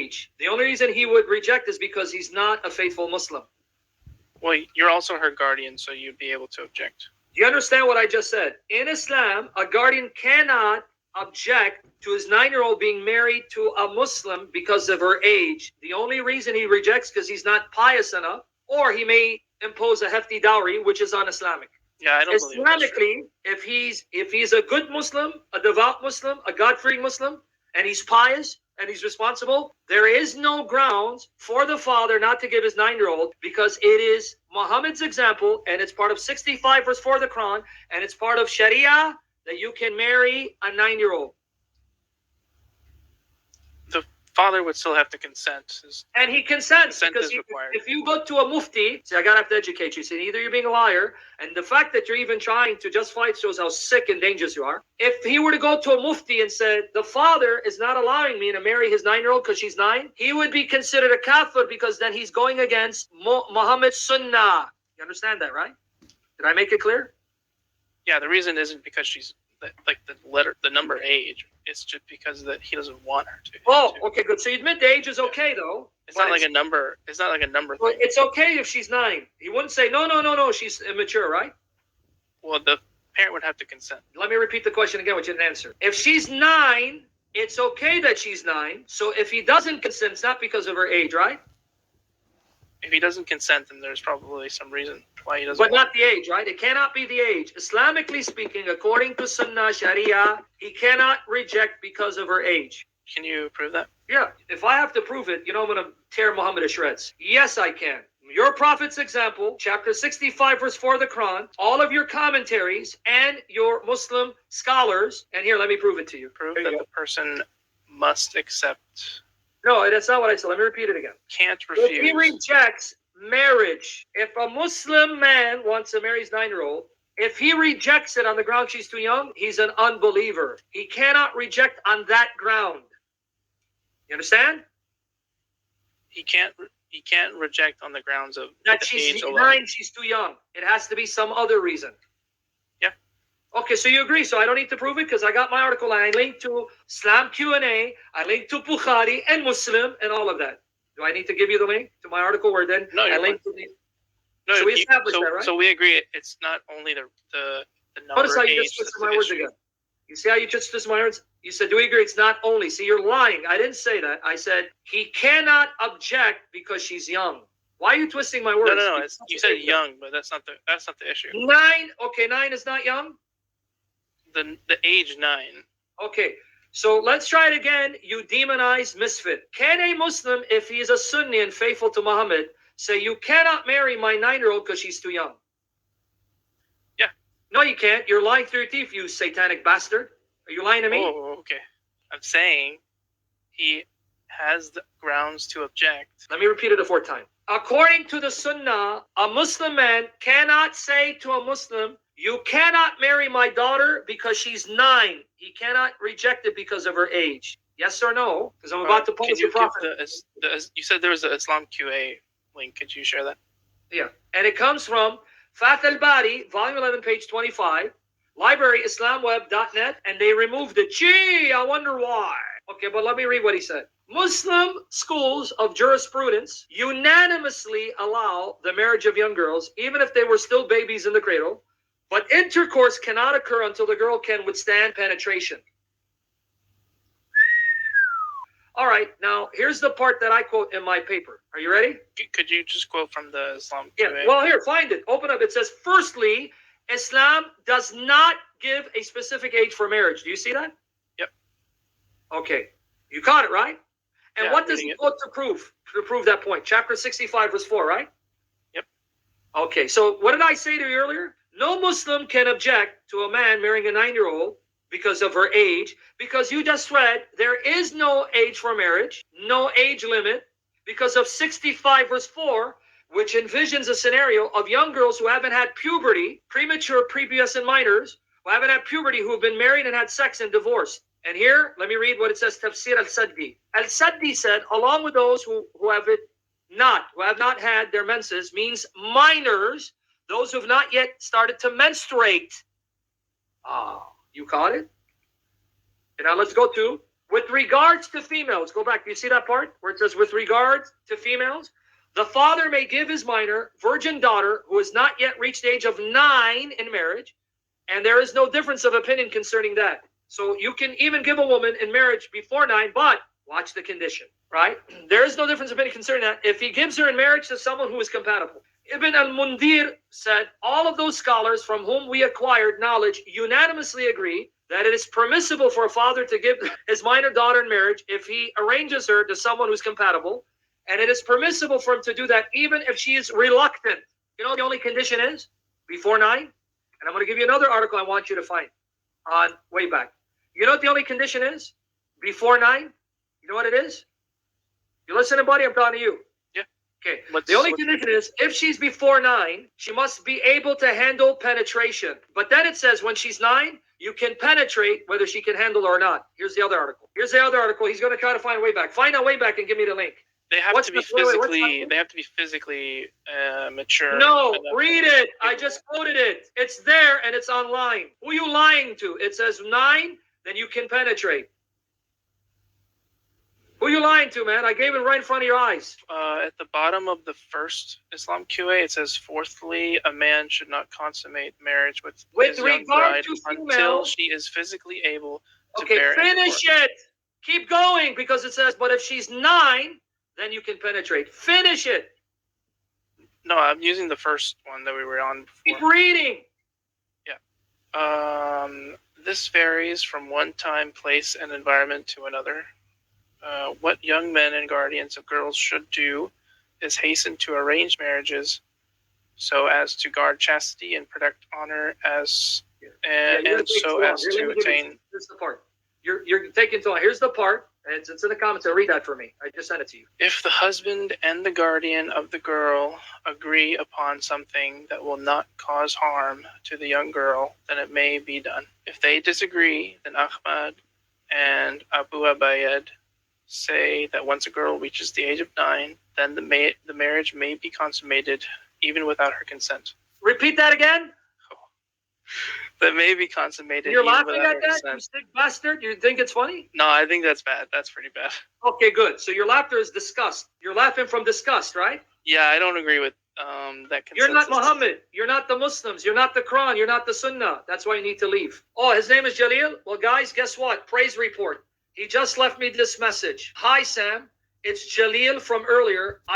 age. The only reason he would reject is because he's not a faithful Muslim. Well, you're also her guardian, so you'd be able to object. Do you understand what I just said? In Islam, a guardian cannot object to his 9-year-old being married to a Muslim because of her age. The only reason he rejects because he's not pious enough, or he may impose a hefty dowry, which is un-Islamic. Yeah, I don't believe that's true. Islamically, if he's a good Muslim, a devout Muslim, a God-fearing Muslim, and he's pious and he's responsible, there is no grounds for the father not to give his 9-year-old, because it is Muhammad's example, and it's part of 65 verse 4 of the Quran, and it's part of Sharia that you can marry a 9-year-old. The father would still have to consent. And he consents, Consent because is required. if you go to a mufti, see, I gotta have to educate you. See, either you're being a liar, and the fact that you're even trying to justify it shows how sick and dangerous you are. If he were to go to a mufti and said, the father is not allowing me to marry his 9-year-old because she's 9, he would be considered a kafir, because then he's going against Muhammad's sunnah. You understand that, right? Did I make it clear? Yeah, the reason isn't because she's like the number age. It's just because that he doesn't want her to. Oh, okay, good. So you admit the age is okay, though. It's not like a number. It's not like a number Well, thing. it's okay if she's 9. He wouldn't say, no, she's immature, right? Well, the parent would have to consent. Let me repeat the question again, which you didn't answer. If she's 9, it's okay that she's 9. So if he doesn't consent, it's not because of her age, right? If he doesn't consent, then there's probably some reason why he doesn't. But not the age, right? It cannot be the age. Islamically speaking, according to Sunnah, Sharia, he cannot reject because of her age. Can you prove that? Yeah, if I have to prove it, I'm going to tear Muhammad to shreds. Yes, I can. Your prophet's example, chapter 65, verse 4 of the Quran, all of your commentaries and your Muslim scholars, and here, let me prove it to you. Prove that the person must accept. No, that's not what I said. Let me repeat it again. Can't refuse. If he rejects marriage, if a Muslim man wants to marry his 9-year-old, if he rejects it on the ground she's too young, he's an unbeliever. He cannot reject on that ground. You understand? He can't reject on the grounds of that she's 9, she's too young. It has to be some other reason. Yeah. Okay, so you agree. So I don't need to prove it because I got my article and I linked to Islam Q&A, I linked to Bukhari and Muslim and all of that. Do I need to give you the link to my article where then I linked to the... No, so we established that, right? So we agree it's not only the number Notice how you age just twisted my words again. You see how you just twisted my words? You said, do we agree it's not only? See, you're lying. I didn't say that. I said, he cannot object because she's young. Why are you twisting my words? No. You said young, but that's not the issue. 9? Okay, 9 is not young? The age 9. Okay, so let's try it again. You demonize misfit. Can a Muslim, if he is a Sunni and faithful to Muhammad, say, you cannot marry my 9-year-old because she's too young? Yeah. No, you can't. You're lying through your teeth, you satanic bastard. Are you lying to me? Oh, okay. I'm saying he has the grounds to object. Let me repeat it a 4th time. According to the Sunnah, a Muslim man cannot say to a Muslim, you cannot marry my daughter because she's 9. He cannot reject it because of her age. Yes or no? Because I'm about to post the prophet. You said there was an Islam QA link. Could you share that? Yeah. And it comes from Fath al-Bari, volume 11, page 25, library islamweb.net, and they removed it. Gee, I wonder why. Okay, but let me read what he said. Muslim schools of jurisprudence unanimously allow the marriage of young girls, even if they were still babies in the cradle, but intercourse cannot occur until the girl can withstand penetration. All right, now here's the part that I quote in my paper. Are you ready? Could you just quote from the Islam QA? Yeah, well, here, find it. Open up. It says, firstly, Islam does not give a specific age for marriage. Do you see that? Yep. Okay. You caught it, right? And yeah, what does he quote to prove that point? Chapter 65, verse 4, right? Yep. Okay, so what did I say to you earlier? No Muslim can object to a man marrying a 9-year-old because of her age, because you just read there is no age for marriage, no age limit, because of 65, verse 4, which envisions a scenario of young girls who haven't had puberty, premature prepubescent minors, who haven't had puberty, who have been married and had sex and divorced. And here, let me read what it says, Tafsir al-Saddi. Al-Saddi said, along with those who have not had their menses, means minors, those who have not yet started to menstruate. You caught it? And now let's go to With regards to females, go back. Do you see that part where it says with regards to females? The father may give his minor virgin daughter who has not yet reached the age of 9 in marriage, and there is no difference of opinion concerning that. So you can even give a woman in marriage before 9, but watch the condition, right? There is no difference of opinion concerning that if he gives her in marriage to someone who is compatible. Ibn al-Mundir said, all of those scholars from whom we acquired knowledge unanimously agree that it is permissible for a father to give his minor daughter in marriage if he arranges her to someone who's compatible, and it is permissible for him to do that even if she is reluctant. You know what the only condition is? Before 9? And I'm going to give you another article I want you to find on way back. You know what the only condition is? Before 9? You know what it is? You listening, buddy? I'm talking to you. Yeah. Okay. The only condition is if she's before 9, she must be able to handle penetration. But then it says when she's 9, you can penetrate whether she can handle or not. Here's the other article. He's going to try to find way back. Find out way back and give me the link. They have to be physically. They have to be physically mature. No, read it. I just quoted it. It's there and it's online. Who are you lying to? It says 9, then you can penetrate. Who are you lying to, man? I gave it right in front of your eyes. At the bottom of the first Islam QA, it says, fourthly, a man should not consummate marriage with his young bride until she is physically able to bear. Okay, finish it. Keep going, because it says, but if she's 9, then you can penetrate. Finish it. No, I'm using the first one that we were on before. Keep reading. Yeah. This varies from one time, place, and environment to another. What young men and guardians of girls should do is hasten to arrange marriages so as to guard chastity and protect honor and so as to attain. Here's the part. You're taking too long. Here's the part. It's in the comments. So read that for me. I just sent it to you. If the husband and the guardian of the girl agree upon something that will not cause harm to the young girl, then it may be done. If they disagree, then Ahmad and Abu Ubayd say that once a girl reaches the age of 9, then the marriage may be consummated even without her consent. Repeat that again. That may be consummated. You're laughing at that, you sick bastard? You think it's funny? No, I think that's bad. That's pretty bad. Okay, good. So your laughter is disgust. You're laughing from disgust, right? Yeah, I don't agree with that consensus. You're not Muhammad. You're not the Muslims. You're not the Quran. You're not the Sunnah. That's why you need to leave. Oh, his name is Jalil? Well, guys, guess what? Praise report. He just left me this message. Hi, Sam. It's Jalil from earlier.